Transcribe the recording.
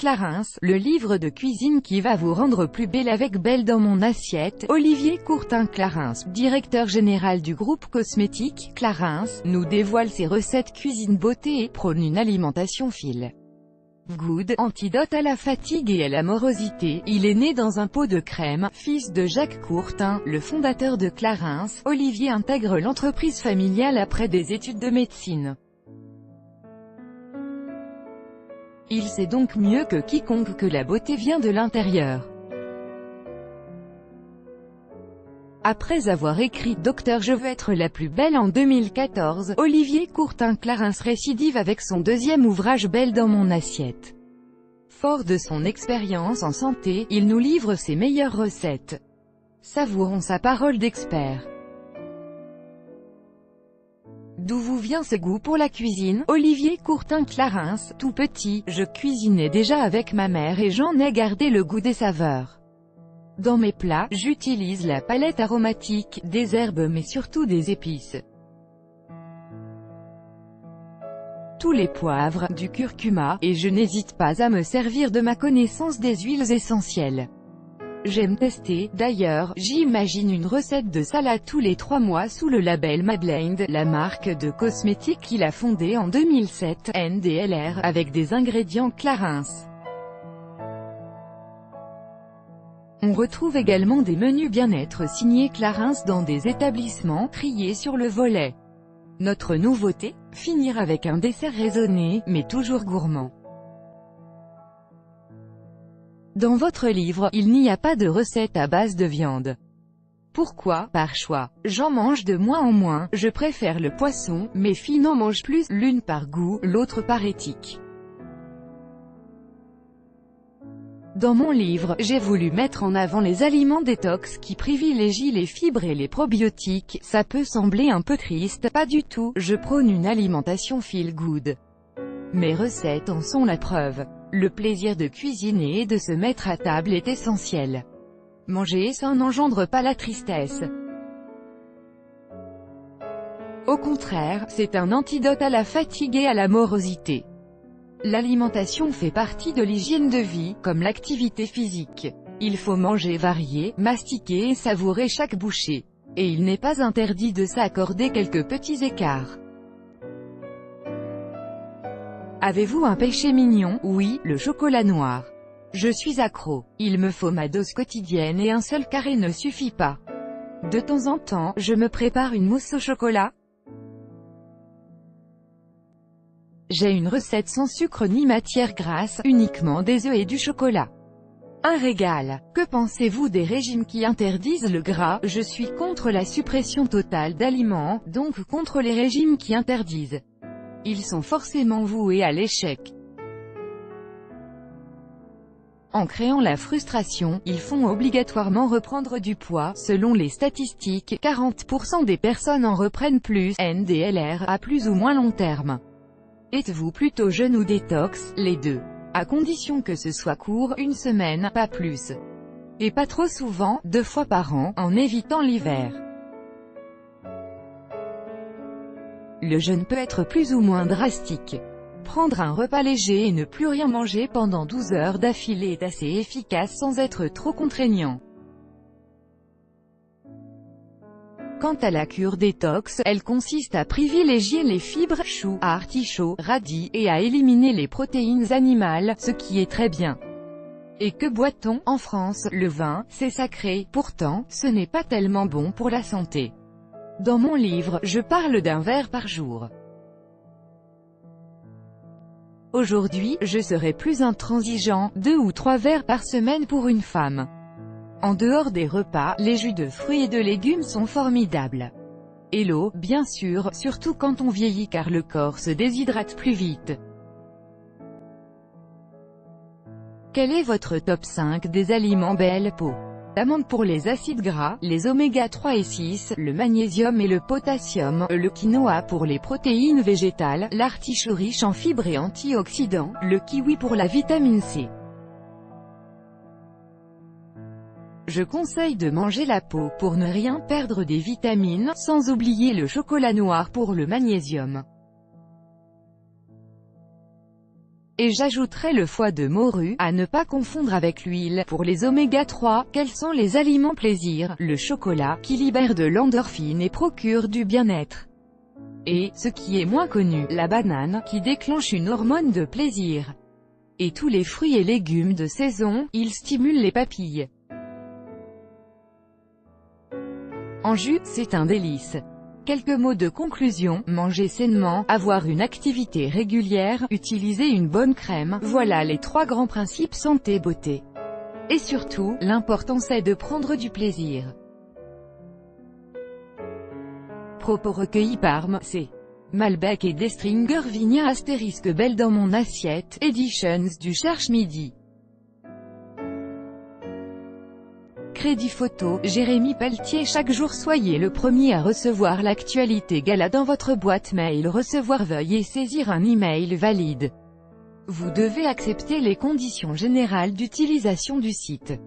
Clarins, le livre de cuisine qui va vous rendre plus belle avec Belle dans mon assiette. Olivier Courtin-Clarins, directeur général du groupe cosmétique Clarins, nous dévoile ses recettes cuisine beauté et prône une alimentation feel good, antidote à la fatigue et à la morosité. Il est né dans un pot de crème, fils de Jacques Courtin, le fondateur de Clarins. Olivier intègre l'entreprise familiale après des études de médecine. Il sait donc mieux que quiconque que la beauté vient de l'intérieur. Après avoir écrit Docteur je veux être la plus belle en 2014, Olivier Courtin-Clarins récidive avec son deuxième ouvrage Belle dans mon assiette. Fort de son expérience en santé, il nous livre ses meilleures recettes. Savourons sa parole d'expert. D'où vous vient ce goût pour la cuisine? Olivier Courtin-Clarins, tout petit, je cuisinais déjà avec ma mère et j'en ai gardé le goût des saveurs. Dans mes plats, j'utilise la palette aromatique, des herbes mais surtout des épices. Tous les poivres, du curcuma, et je n'hésite pas à me servir de ma connaissance des huiles essentielles. J'aime tester, d'ailleurs, j'imagine une recette de salade tous les 3 mois sous le label Madeleine, la marque de cosmétiques qu'il a fondée en 2007, NDLR, avec des ingrédients Clarins. On retrouve également des menus bien-être signés Clarins dans des établissements, triés sur le volet. Notre nouveauté? Finir avec un dessert raisonné, mais toujours gourmand. Dans votre livre, il n'y a pas de recette à base de viande. Pourquoi? Par choix. J'en mange de moins en moins, je préfère le poisson, mes filles n'en mangent plus, l'une par goût, l'autre par éthique. Dans mon livre, j'ai voulu mettre en avant les aliments détox qui privilégient les fibres et les probiotiques. Ça peut sembler un peu triste, pas du tout, je prône une alimentation feel good. Mes recettes en sont la preuve. Le plaisir de cuisiner et de se mettre à table est essentiel. Manger ça n'engendre pas la tristesse. Au contraire, c'est un antidote à la fatigue et à la morosité. L'alimentation fait partie de l'hygiène de vie, comme l'activité physique. Il faut manger varié, mastiquer et savourer chaque bouchée. Et il n'est pas interdit de s'accorder quelques petits écarts. Avez-vous un péché mignon? Oui, le chocolat noir. Je suis accro. Il me faut ma dose quotidienne et un seul carré ne suffit pas. De temps en temps, je me prépare une mousse au chocolat. J'ai une recette sans sucre ni matière grasse, uniquement des œufs et du chocolat. Un régal. Que pensez-vous des régimes qui interdisent le gras? Je suis contre la suppression totale d'aliments, donc contre les régimes qui interdisent. Ils sont forcément voués à l'échec. En créant la frustration, ils font obligatoirement reprendre du poids. Selon les statistiques, 40% des personnes en reprennent plus, NDLR, à plus ou moins long terme. Êtes-vous plutôt jeûne ou détox? Les deux. À condition que ce soit court, une semaine, pas plus. Et pas trop souvent, 2 fois par an, en évitant l'hiver. Le jeûne peut être plus ou moins drastique. Prendre un repas léger et ne plus rien manger pendant 12 heures d'affilée est assez efficace sans être trop contraignant. Quant à la cure détox, elle consiste à privilégier les fibres, choux, artichauts, radis, et à éliminer les protéines animales, ce qui est très bien. Et que boit-on? En France, le vin, c'est sacré, pourtant, ce n'est pas tellement bon pour la santé. Dans mon livre, je parle d'un verre par jour. Aujourd'hui, je serai plus intransigeant, 2 ou 3 verres par semaine pour une femme. En dehors des repas, les jus de fruits et de légumes sont formidables. Et l'eau, bien sûr, surtout quand on vieillit car le corps se déshydrate plus vite. Quel est votre top 5 des aliments belle peau? L'amande pour les acides gras, les oméga 3 et 6, le magnésium et le potassium, le quinoa pour les protéines végétales, l'artichaut riche en fibres et antioxydants, le kiwi pour la vitamine C. Je conseille de manger la peau pour ne rien perdre des vitamines, sans oublier le chocolat noir pour le magnésium. Et j'ajouterai le foie de morue, à ne pas confondre avec l'huile. Pour les oméga 3, quels sont les aliments plaisir? Le chocolat, qui libère de l'endorphine et procure du bien-être. Et, ce qui est moins connu, la banane, qui déclenche une hormone de plaisir. Et tous les fruits et légumes de saison, ils stimulent les papilles. En jus, c'est un délice. Quelques mots de conclusion: manger sainement, avoir une activité régulière, utiliser une bonne crème, voilà les 3 grands principes santé-beauté. Et surtout, l'important c'est de prendre du plaisir. Propos recueillis par M.C. Malbec et Destringer Vigna * Belle dans mon assiette, Editions du Cherche Midi. Crédit photo, Jérémy Pelletier. Chaque jour soyez le premier à recevoir l'actualité gala dans votre boîte mail. Recevoir, veuillez saisir un email valide. Vous devez accepter les conditions générales d'utilisation du site.